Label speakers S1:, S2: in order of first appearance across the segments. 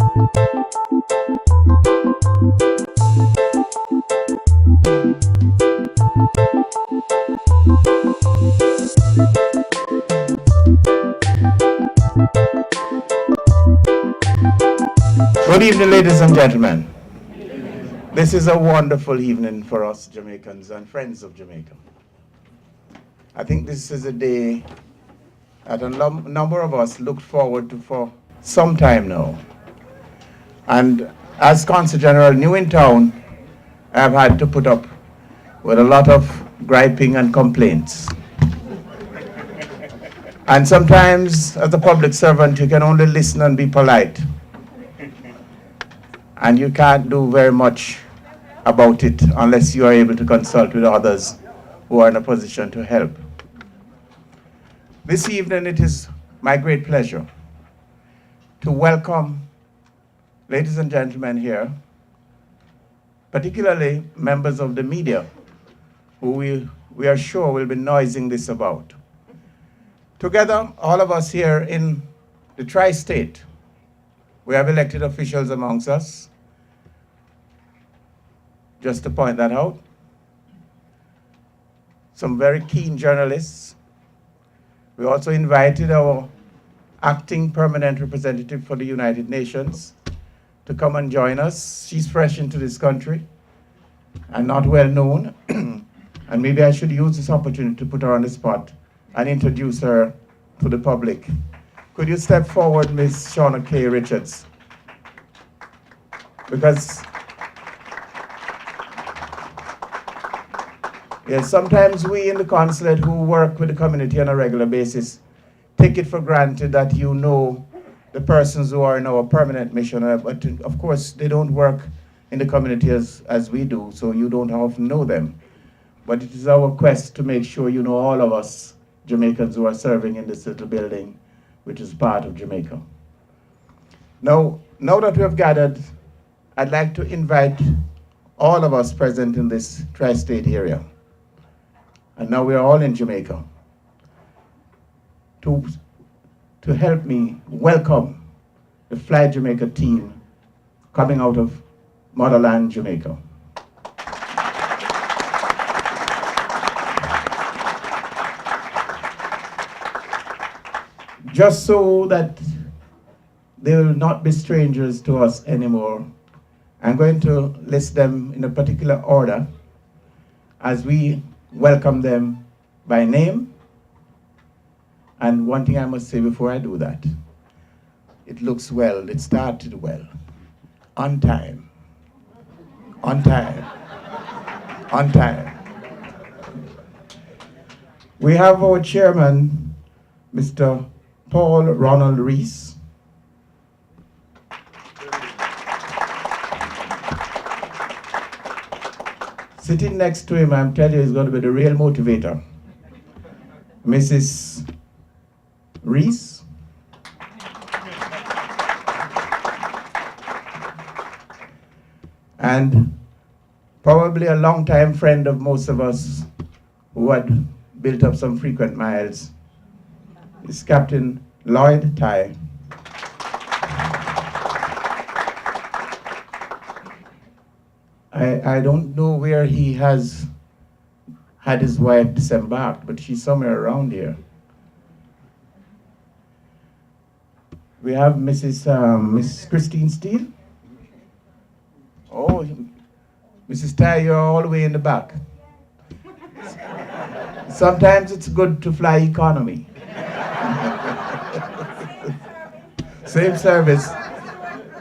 S1: Good evening, ladies and gentlemen. This is a wonderful evening for us Jamaicans and friends of Jamaica. I think this is a day that a number of us looked forward to for some time now. And as Consul General new in town, I've had to put up with a lot of griping and complaints. And sometimes, as a public servant, you can only listen and be polite. And you can't do very much about it unless you are able to consult with others who are in a position to help. This evening, it is my great pleasure to welcome ladies and gentlemen here, particularly members of the media, who we are sure will be noising this about. Together, all of us here in the tri-state, we have elected officials amongst us, just to point that out. Some very keen journalists. We also invited our acting permanent representative for the United Nations to come and join us. She's fresh into this country and not well known. And maybe I should use this opportunity to put her on the spot and introduce her to the public. Could you step forward, Ms. Shauna K. Richards? Because yes, sometimes we in the consulate who work with the community on a regular basis take it for granted that you know the persons who are in our permanent mission, but of course they don't work in the community as we do, so you don't often know them. But it is our quest to make sure you know all of us Jamaicans who are serving in this little building, which is part of Jamaica. Now that we have gathered, I'd like to invite all of us present in this tri-state area, and now we are all in Jamaica, to help me welcome the Fly Jamaica team coming out of motherland Jamaica. Just so that they will not be strangers to us anymore, I'm going to list them in a particular order as we welcome them by name. And one thing I must say before I do that, it looks well, it started well, on time, on time, on time. We have our chairman, Mr. Paul Ronald Rees. Sitting next to him, I'm telling you, is going to be the real motivator, Mrs. Rees. And probably a longtime friend of most of us who had built up some frequent miles is Captain Lloyd Ty. I don't know where he has had his wife disembarked, but she's somewhere around here. We have Miss Christine Steele. Oh, Mrs. Ty, you're all the way in the back. Sometimes it's good to fly economy. Same service,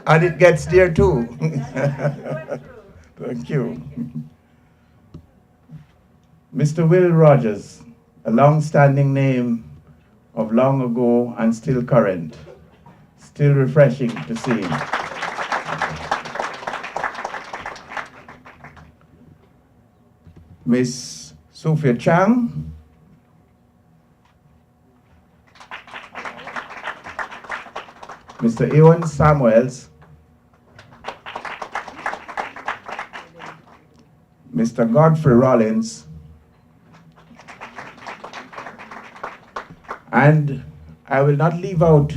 S1: and it gets there too. Thank you. Mr. Will Rogers, a long-standing name of long ago and still current. Still refreshing to see him. Miss Sophia Chang. Mr. Ewan Samuels. Mr. Godfrey Rollins. And I will not leave out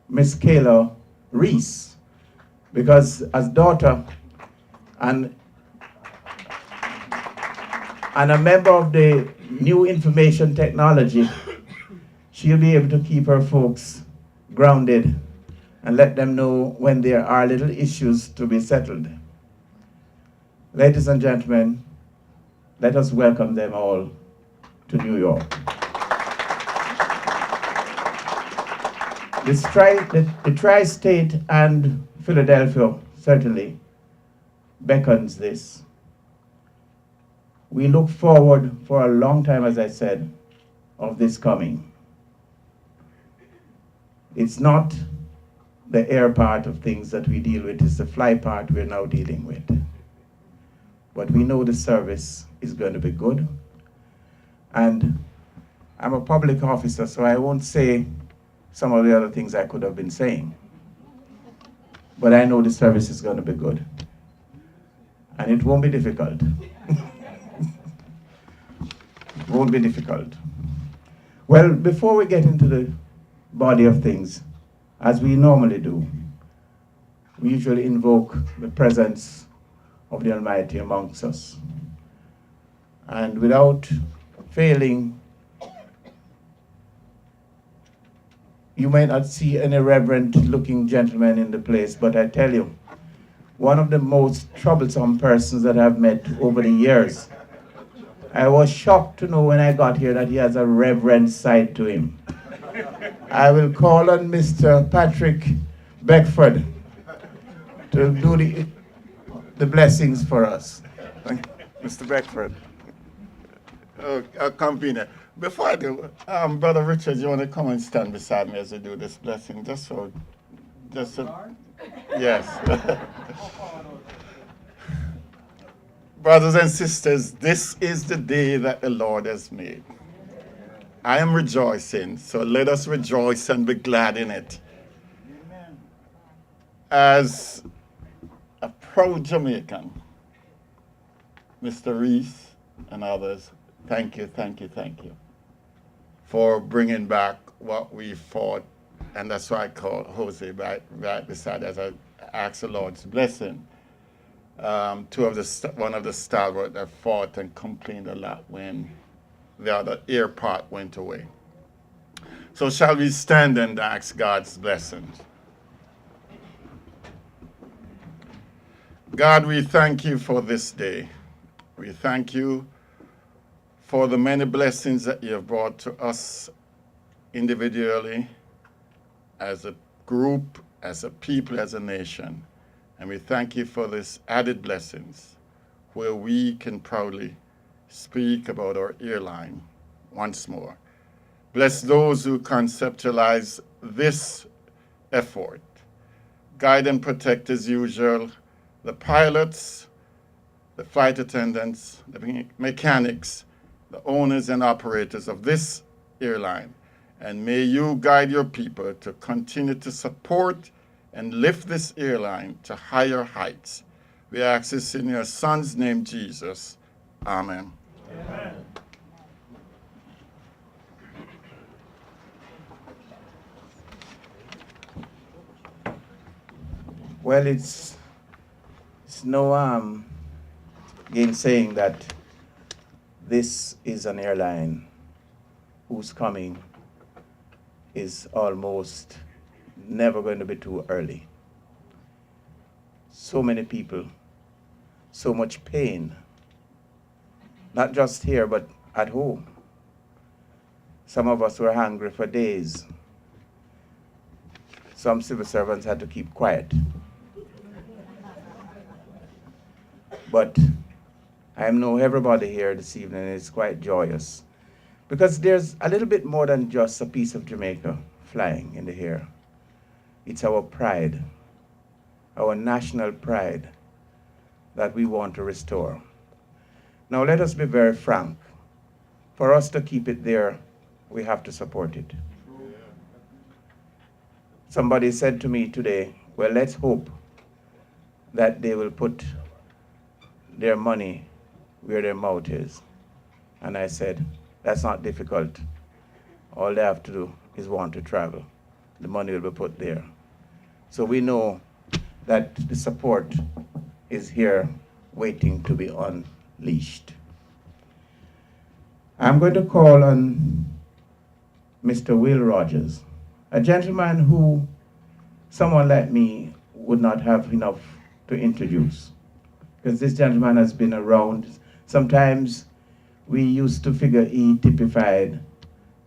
S1: Miss Kayla Rees, because as daughter and a member of the new information technology, she'll be able to keep her folks grounded and let them know when there are little issues to be settled. Ladies and gentlemen, let us welcome them all to New York. The tri-state and Philadelphia certainly beckons this. We look forward for a long time, as I said, of this coming. It's not the air part of things that we deal with, it's the fly part we're now dealing with. But we know the service is going to be good. And I'm a public officer, so I won't say some of the other things I could have been saying. But I know the service is going to be good. And it won't be difficult. It won't be difficult. Well, before we get into the body of things, as we normally do, we usually invoke the presence of the Almighty amongst us. And without failing, you may not see any reverent-looking gentleman in the place, but I tell you, one of the most troublesome persons that I've met over the years. I was shocked to know when I got here that he has a reverent side to him. I will call on Mr. Patrick Beckford to do the blessings for us. Mr. Beckford.
S2: Convener. Before I do, Brother Richard, you want to come and stand beside me as I do this blessing? Yes. Brothers and sisters, this is the day that the Lord has made. I am rejoicing, so let us rejoice and be glad in it. Amen. As a proud Jamaican, Mr. Reese and others, thank you for bringing back what we fought, and that's why I called Jose right beside as I asked the Lord's blessing. One of the stalwart that fought and complained a lot when the other ear part went away. So shall we stand and ask God's blessings? God, we thank you for this day. We thank you for the many blessings that you have brought to us individually, as a group, as a people, as a nation. And we thank you for this added blessings where we can proudly speak about our airline once more. Bless those who conceptualize this effort. Guide and protect as usual the pilots, the flight attendants, the mechanics, the owners and operators of this airline. And may you guide your people to continue to support and lift this airline to higher heights. We ask this in your Son's name, Jesus. Amen. Amen.
S1: Well, it's no gainsaying that this is an airline whose coming is almost never going to be too early. So many people, so much pain, not just here, but at home. Some of us were hungry for days. Some civil servants had to keep quiet. But I know everybody here this evening is quite joyous because there's a little bit more than just a piece of Jamaica flying in the air. It's our pride, our national pride that we want to restore. Now let us be very frank. For us to keep it there, we have to support it. Somebody said to me today, well, let's hope that they will put their money where their mouth is. And I said, that's not difficult. All they have to do is want to travel. The money will be put there. So we know that the support is here waiting to be unleashed. I'm going to call on Mr. Will Rogers, a gentleman who someone like me would not have enough to introduce, because this gentleman has been around. Sometimes we used to figure he typified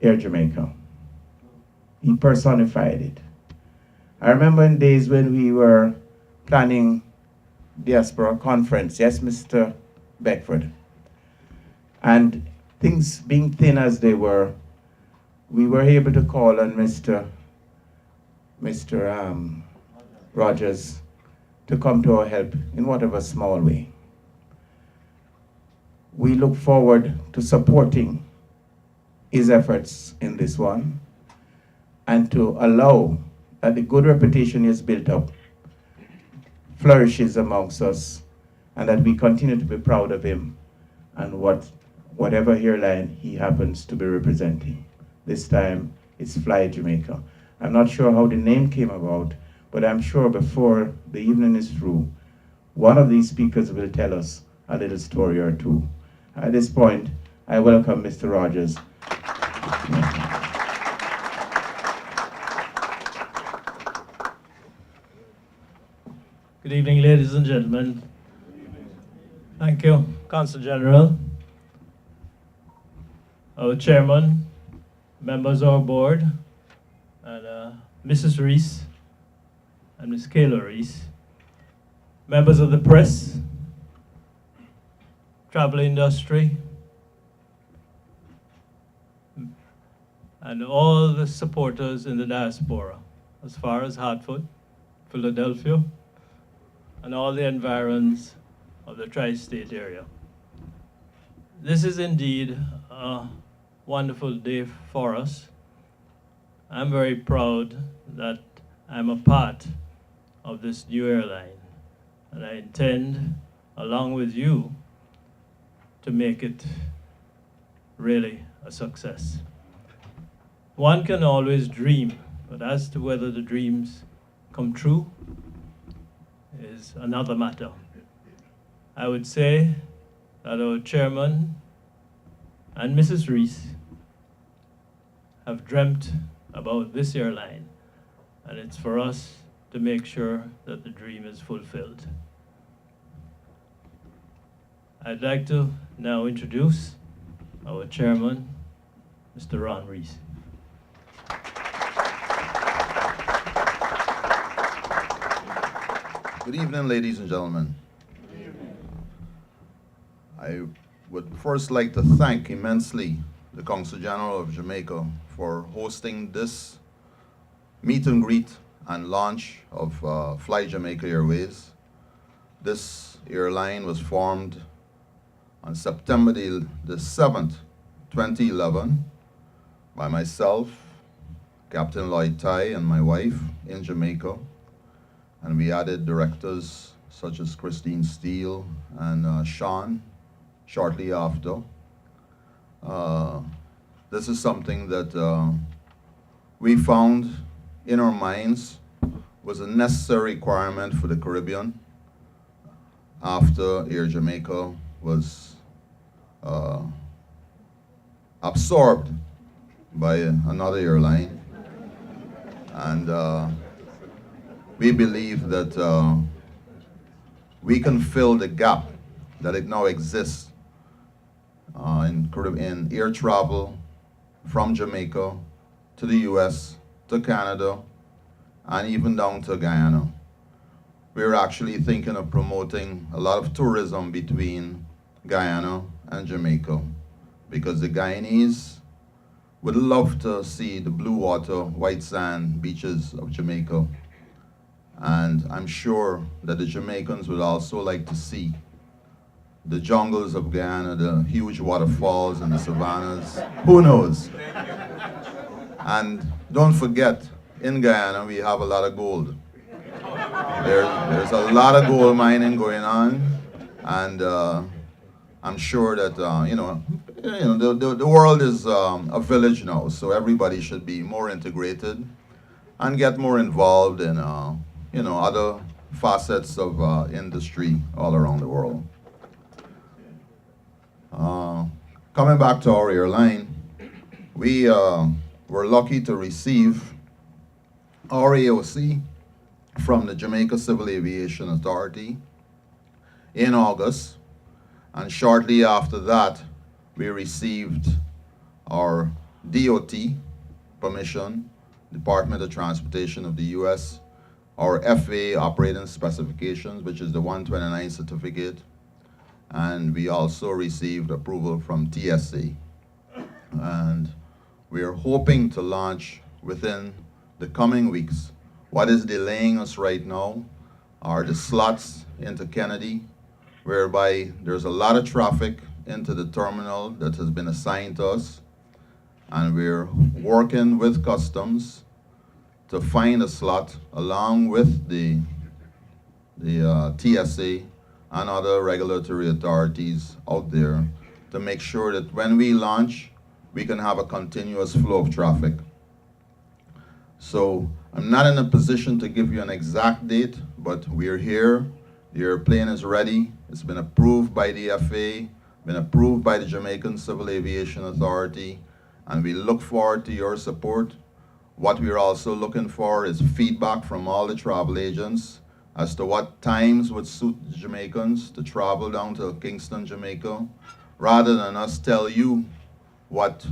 S1: Air Jamaica. He personified it. I remember in days when we were planning diaspora conference, yes, Mr. Beckford, and things being thin as they were, we were able to call on Mr. Rogers to come to our help in whatever small way. We look forward to supporting his efforts in this one and to allow that the good reputation he has built up flourishes amongst us, and that we continue to be proud of him and whatever airline he happens to be representing. This time it's Fly Jamaica. I'm not sure how the name came about, but I'm sure before the evening is through, one of these speakers will tell us a little story or two. At this point, I welcome Mr. Rogers.
S3: Good evening, ladies and gentlemen. Thank you, Consul General, our chairman, members of our board, and Mrs. Reese and Ms. Kayla Reese, members of the press, travel industry, and all the supporters in the diaspora, as far as Hartford, Philadelphia, and all the environs of the tri-state area. This is indeed a wonderful day for us. I'm very proud that I'm a part of this new airline, and I intend, along with you, to make it really a success. One can always dream, but as to whether the dreams come true is another matter. I would say that our chairman and Mrs. Reese have dreamt about this airline, and it's for us to make sure that the dream is fulfilled. I'd like to now introduce our chairman, Mr. Ron Reese.
S4: Good evening, ladies and gentlemen. I would first like to thank immensely the Consul General of Jamaica for hosting this meet and greet and launch of Fly Jamaica Airways. This airline was formed on September the 7th, 2011 by myself, Captain Lloyd Ty, and my wife in Jamaica. And we added directors such as Christine Steele and Sean shortly after. This is something that we found in our minds was a necessary requirement for the Caribbean after Air Jamaica was absorbed by another airline. And we believe that we can fill the gap that it now exists in air travel from Jamaica to the US, to Canada, and even down to Guyana. We're actually thinking of promoting a lot of tourism between Guyana and Jamaica, because the Guyanese would love to see the blue water, white sand beaches of Jamaica. And I'm sure that the Jamaicans would also like to see the jungles of Guyana, the huge waterfalls and the savannas. Who knows? And don't forget, in Guyana we have a lot of gold. There's a lot of gold mining going on, and I'm sure that the world is a village now, so everybody should be more integrated and get more involved in other facets of industry all around the world. Coming back to our airline, we were lucky to receive our AOC from the Jamaica Civil Aviation Authority in August, and shortly after that, we received our DOT permission, Department of Transportation of the U.S., our FAA operating specifications, which is the 129 certificate, and we also received approval from TSA. And we are hoping to launch within the coming weeks. What is delaying us right now are the slots into Kennedy, whereby there's a lot of traffic into the terminal that has been assigned to us, and we're working with customs to find a slot along with the TSA and other regulatory authorities out there to make sure that when we launch, we can have a continuous flow of traffic. So I'm not in a position to give you an exact date, but we're here. The airplane is ready. It's been approved by the FAA, been approved by the Jamaican Civil Aviation Authority, and we look forward to your support. What we're also looking for is feedback from all the travel agents as to what times would suit the Jamaicans to travel down to Kingston, Jamaica. Rather than us tell you what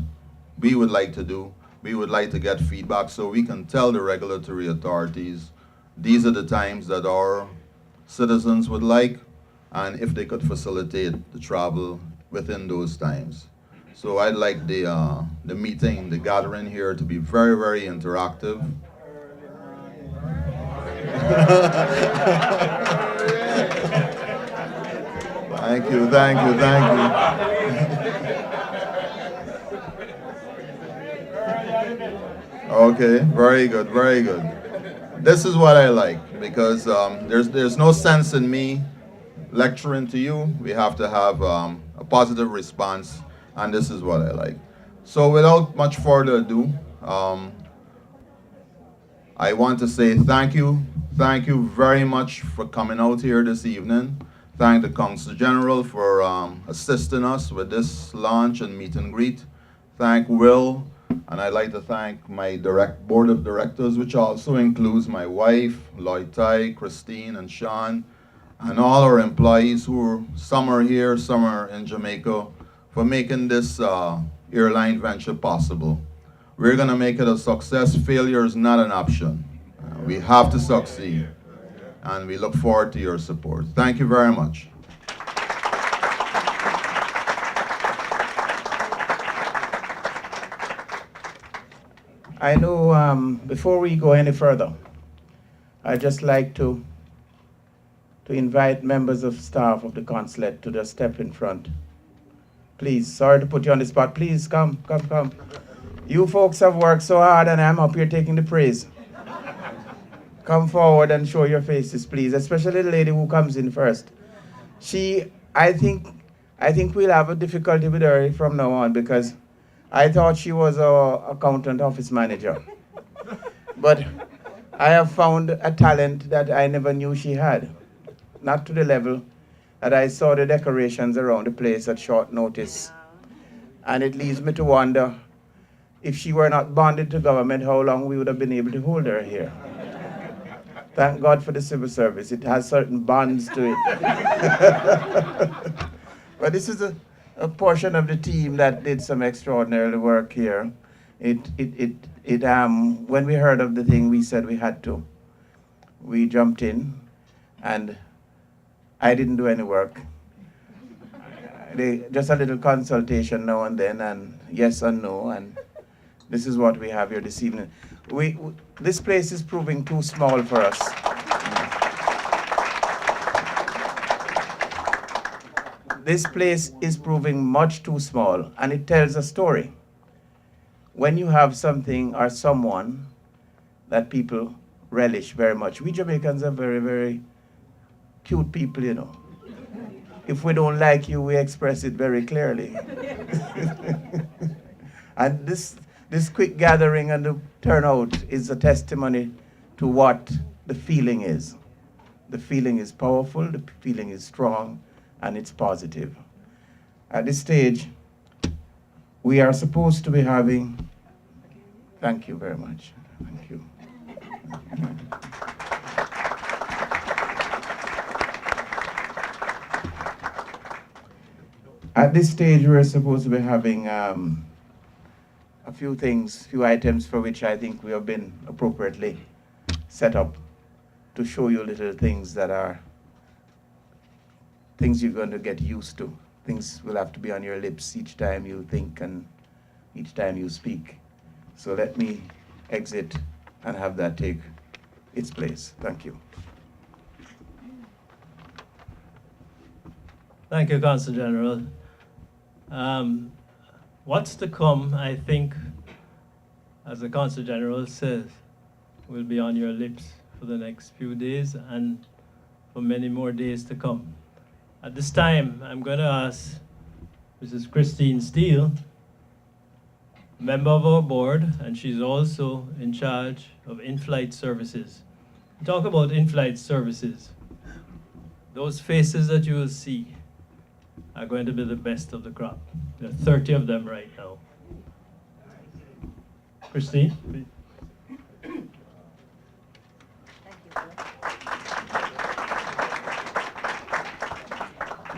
S4: we would like to do, we would like to get feedback so we can tell the regulatory authorities these are the times that our citizens would like, and if they could facilitate the travel within those times. So I'd like the meeting, the gathering here to be very, very interactive. Thank you, thank you, thank you. Okay, very good, very good. This is what I like, because there's no sense in me lecturing to you. We have to have a positive response, and this is what I like. So without much further ado, I want to say thank you. Thank you very much for coming out here this evening. Thank the Consul General for assisting us with this launch and meet and greet. Thank Will, and I'd like to thank my board of directors, which also includes my wife, Lloyd Tai, Christine, and Sean, and all our employees some are here, some are in Jamaica, for making this airline venture possible. We're gonna make it a success. Failure is not an option. We have to succeed, and we look forward to your support. Thank you very much.
S1: I know before we go any further, I'd just like to invite members of staff of the consulate to just step in front. Please, sorry to put you on the spot. Please come. You folks have worked so hard, and I'm up here taking the praise. Come forward and show your faces, please, especially the lady who comes in first. I think we'll have a difficulty with her from now on, because I thought she was our accountant office manager. But I have found a talent that I never knew she had. Not to the level that I saw the decorations around the place at short notice. And it leads me to wonder, if she were not bonded to government, how long we would have been able to hold her here. Thank God for the civil service. It has certain bonds to it. But this is a portion of the team that did some extraordinary work here. When we heard of the thing, we said we had to. We jumped in, and I didn't do any work. Just a little consultation now and then, and yes and no, and this is what we have here this evening. This place is proving too small for us. This place is proving much too small, and it tells a story. When you have something or someone that people relish very much. We Jamaicans are very, very cute people, you know. If we don't like you, we express it very clearly. And this quick gathering and the turnout is a testimony to what the feeling is. The feeling is powerful, the feeling is strong, and it's positive. At this stage, we are supposed to be having, thank you very much, thank you. At this stage, we're supposed to be having a few items for which I think we have been appropriately set up to show you little things that are things you're going to get used to. Things will have to be on your lips each time you think and each time you speak. So let me exit and have that take its place. Thank you.
S3: Thank you, Consul General. What's to come, I think, as the Consul General says, will be on your lips for the next few days and for many more days to come. At this time, I'm going to ask Mrs. Christine Steele, member of our board, and she's also in charge of in-flight services. Talk about in-flight services. Those faces that you will see are going to be the best of the crop. There are 30 of them right now. Christine, please.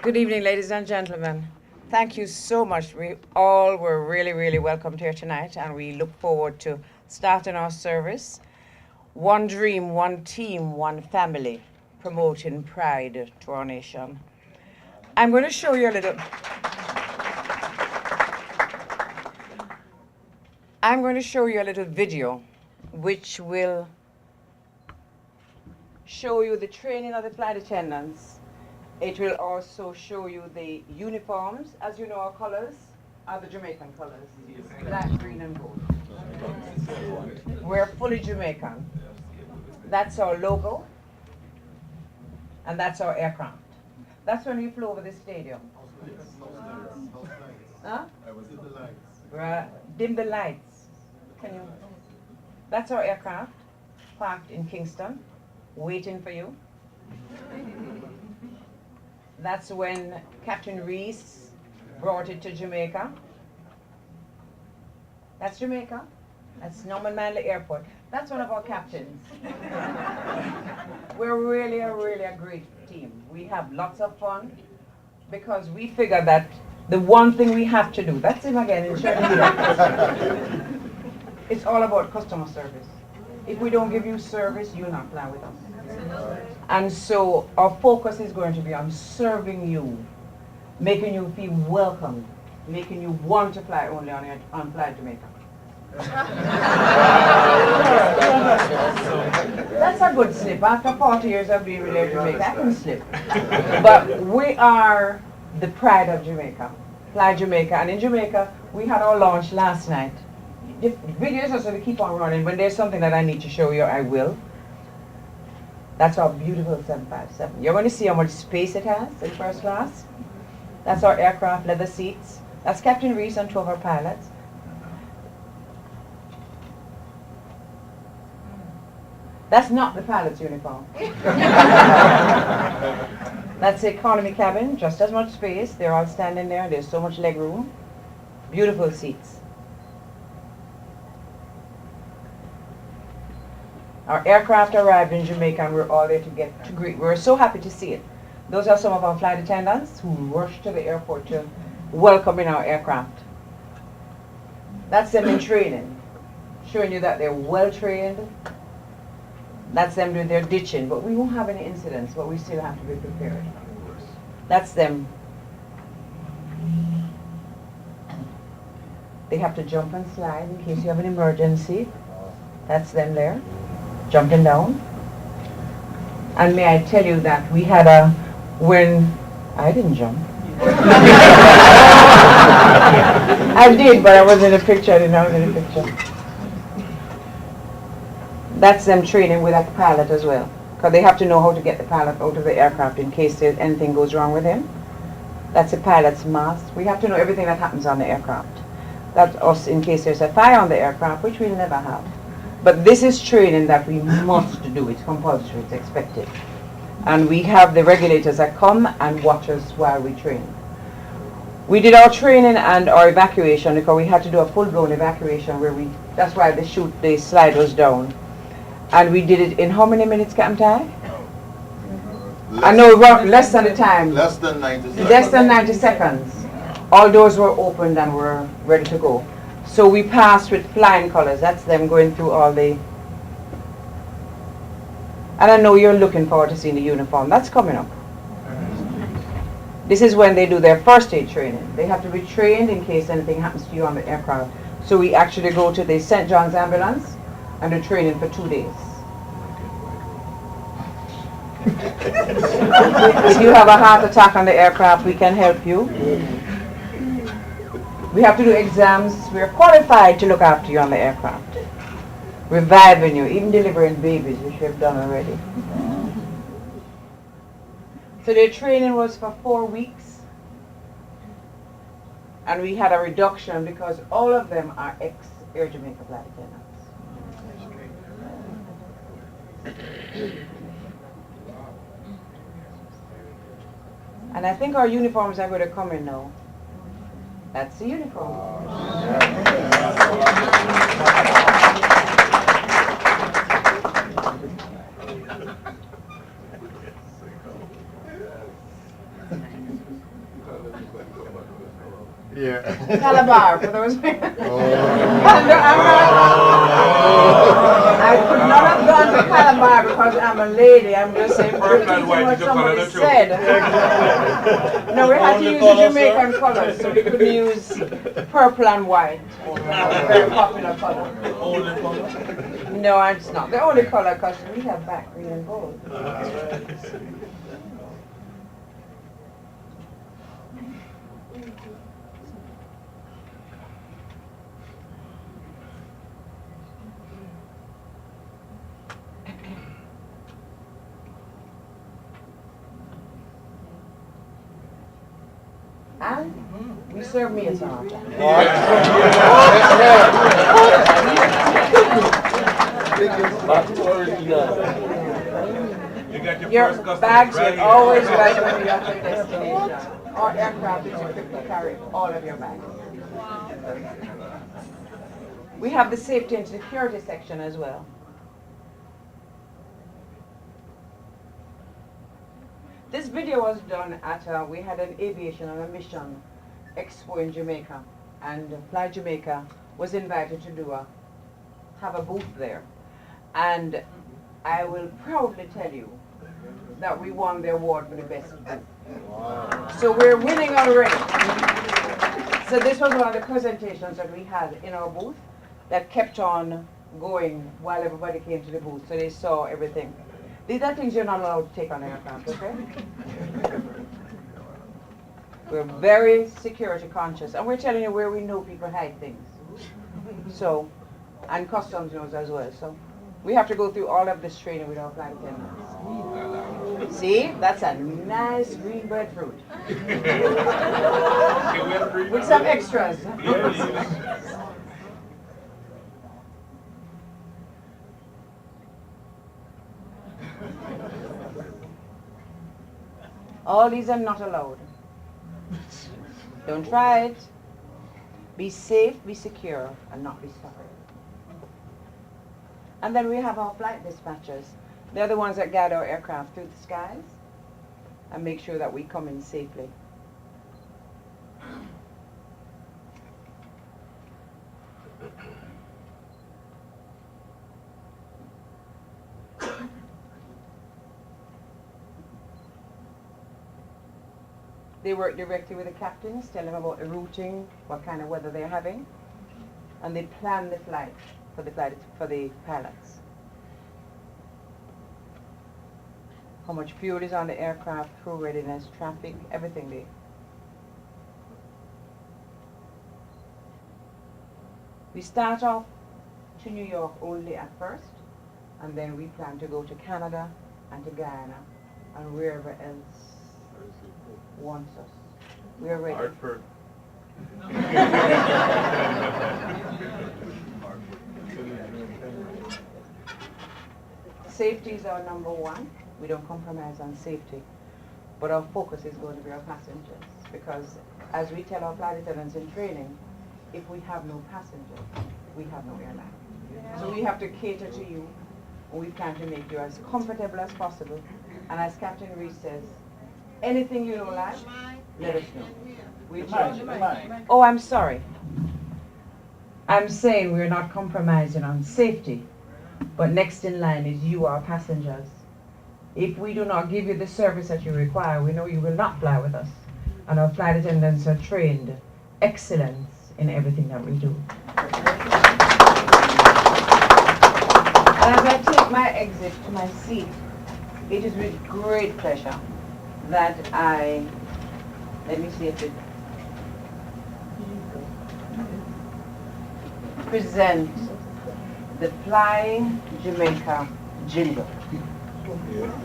S5: Good evening, ladies and gentlemen. Thank you so much. We all were really, really welcomed here tonight, and we look forward to starting our service. One dream, one team, one family, promoting pride to our nation. I'm going to show you a little. I'm going to show you a little video which will show you the training of the flight attendants. It will also show you the uniforms. As you know, our colors are the Jamaican colors, black, green, and gold. We're fully Jamaican. That's our logo, and that's our aircraft. That's when we flew over the stadium. Huh? Right. Dim the lights. Can you? That's our aircraft, parked in Kingston, waiting for you. That's when Captain Reese brought it to Jamaica. That's Jamaica. That's Norman Manley Airport. That's one of our captains. We're really a great team. We have lots of fun because we figure that the one thing we have to do, that's him again in it's all about customer service. If we don't give you service, you'll not fly with us. And so our focus is going to be on serving you, making you feel welcome, making you want to fly only on Fly Jamaica. That's a good slip. After 40 years of being related to Jamaica, I can slip. But we are the pride of Jamaica, Fly Jamaica. And in Jamaica, we had our launch last night. The videos are sort of keep on running. When there's something that I need to show you, I will. That's our beautiful 757. You're going to see how much space it has in first class. That's our aircraft, leather seats. That's Captain Reese and 2 of our pilots. That's not the pilot's uniform. That's the economy cabin, just as much space. They're all standing there. There's so much leg room. Beautiful seats. Our aircraft arrived in Jamaica and we're all there to greet. We're so happy to see it. Those are some of our flight attendants who rushed to the airport to welcome in our aircraft. That's them in training, showing you that they're well trained. That's them doing their ditching, but we won't have any incidents, but we still have to be prepared. That's them. They have to jump and slide in case you have an emergency. That's them there, jumping down. And may I tell you that we had when I didn't jump. I did, but I wasn't in a picture. I didn't have any picture. That's them training with that pilot as well, because they have to know how to get the pilot out of the aircraft in case anything goes wrong with him. That's a pilot's mask. We have to know everything that happens on the aircraft. That's us in case there's a fire on the aircraft, which we'll never have. But this is training that we must do. It's compulsory. It's expected. And we have the regulators that come and watch us while we train. We did our training and our evacuation because we had to do a full-blown evacuation that's why the slide was down. And we did it in how many minutes, Captain Ty? I know less than the time.
S4: Less than 90 seconds.
S5: Less than 90 seconds. All doors were opened and were ready to go. So we passed with flying colors. That's them going through all the... And I know you're looking forward to seeing the uniform. That's coming up. This is when they do their first aid training. They have to be trained in case anything happens to you on the aircraft. So we actually go to the St. John's ambulance and do training for 2 days. If you have a heart attack on the aircraft, we can help you. We have to do exams. We're qualified to look after you on the aircraft. Reviving you, even delivering babies, which we have done already. So their training was for 4 weeks. And we had a reduction because all of them are ex-Air Jamaica flight attendants. And I think our uniforms are going to come in now. That's the uniform.
S2: Yeah.
S5: Calabar, for those. I could not have gone to Calabar because I'm a lady. I'm just saying repeating what somebody said. No, we had to use the Jamaican colors, so we couldn't use purple and white. Very popular color. No, it's not the only color because we have black, green, and gold. And we serve meals on Your bags will always ready when you get to your destination. Our aircraft is equipped to carry all of your bags. We have the safety and security section as well. This video was done at, we had an aviation on a mission expo in Jamaica, and Fly Jamaica was invited to have a booth there. And I will proudly tell you that we won the award for the best booth. Wow. So we're winning already. So this was one of the presentations that we had in our booth that kept on going while everybody came to the booth, so they saw everything. These are things you're not allowed to take on aircraft, okay? We're very security conscious, and we're telling you where we know people hide things. So, and customs knows as well. So, we have to go through all of this training with our flight attendants. See, that's a nice green breadfruit with some extras. All these are not allowed. Don't try it. Be safe, be secure, and not be stubborn. And then we have our flight dispatchers. They're the ones that guide our aircraft through the skies and make sure that we come in safely. They work directly with the captains, tell them about the routing, what kind of weather they're having, and they plan the flight for the pilots. How much fuel is on the aircraft, crew readiness, traffic, everything there. We start off to New York only at first, and then we plan to go to Canada and to Guyana and wherever else wants us. We are ready.
S2: Hartford.
S5: Safety is our number one. We don't compromise on safety. But our focus is going to be our passengers, because as we tell our flight attendants in training, if we have no passengers, we have no airline. So we have to cater to you, and we plan to make you as comfortable as possible. And as Captain Reese says, anything you don't like, let us know. We'll change it. Oh, I'm sorry. I'm saying we're not compromising on safety, but next in line is you, our passengers. If we do not give you the service that you require, we know you will not fly with us. And our flight attendants are trained excellence in everything that we do. And as I take my exit to my seat, it is with great pleasure that let me see if it present the Fly Jamaica jingle.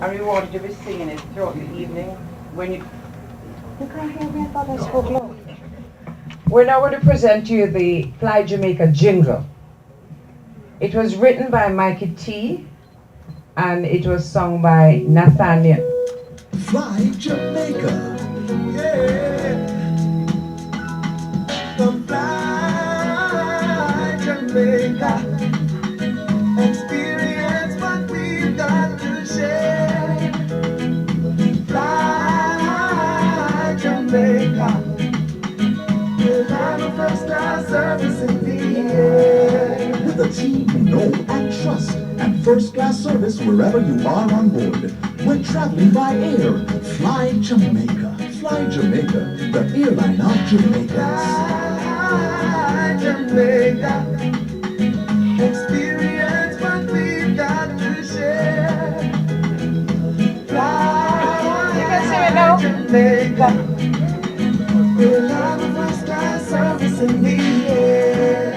S5: And we wanted to be singing it throughout the evening. When you can't hear me, I thought I spoke loud. We're now going to present to you the Fly Jamaica jingle. It was written by Mikey T, and it was sung by Nathaniel.
S6: Fly Jamaica, yeah. The Fly Jamaica experience what we've got to share. Fly Jamaica, we'll have a first-class service in the air. With a team you know and trust, and first-class service wherever you are on board. We're traveling by air. Fly Jamaica. Fly Jamaica, the airline of Jamaica. Fly Jamaica. Experience what we've got to share. Fly Jamaica. We'll have a first-class service in the air.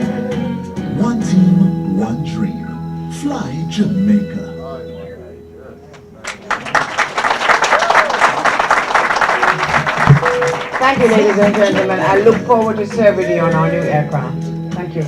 S6: One team, one dream. Fly Jamaica.
S5: Thank you, ladies and gentlemen. I look forward to serving you on our new aircraft. Thank you.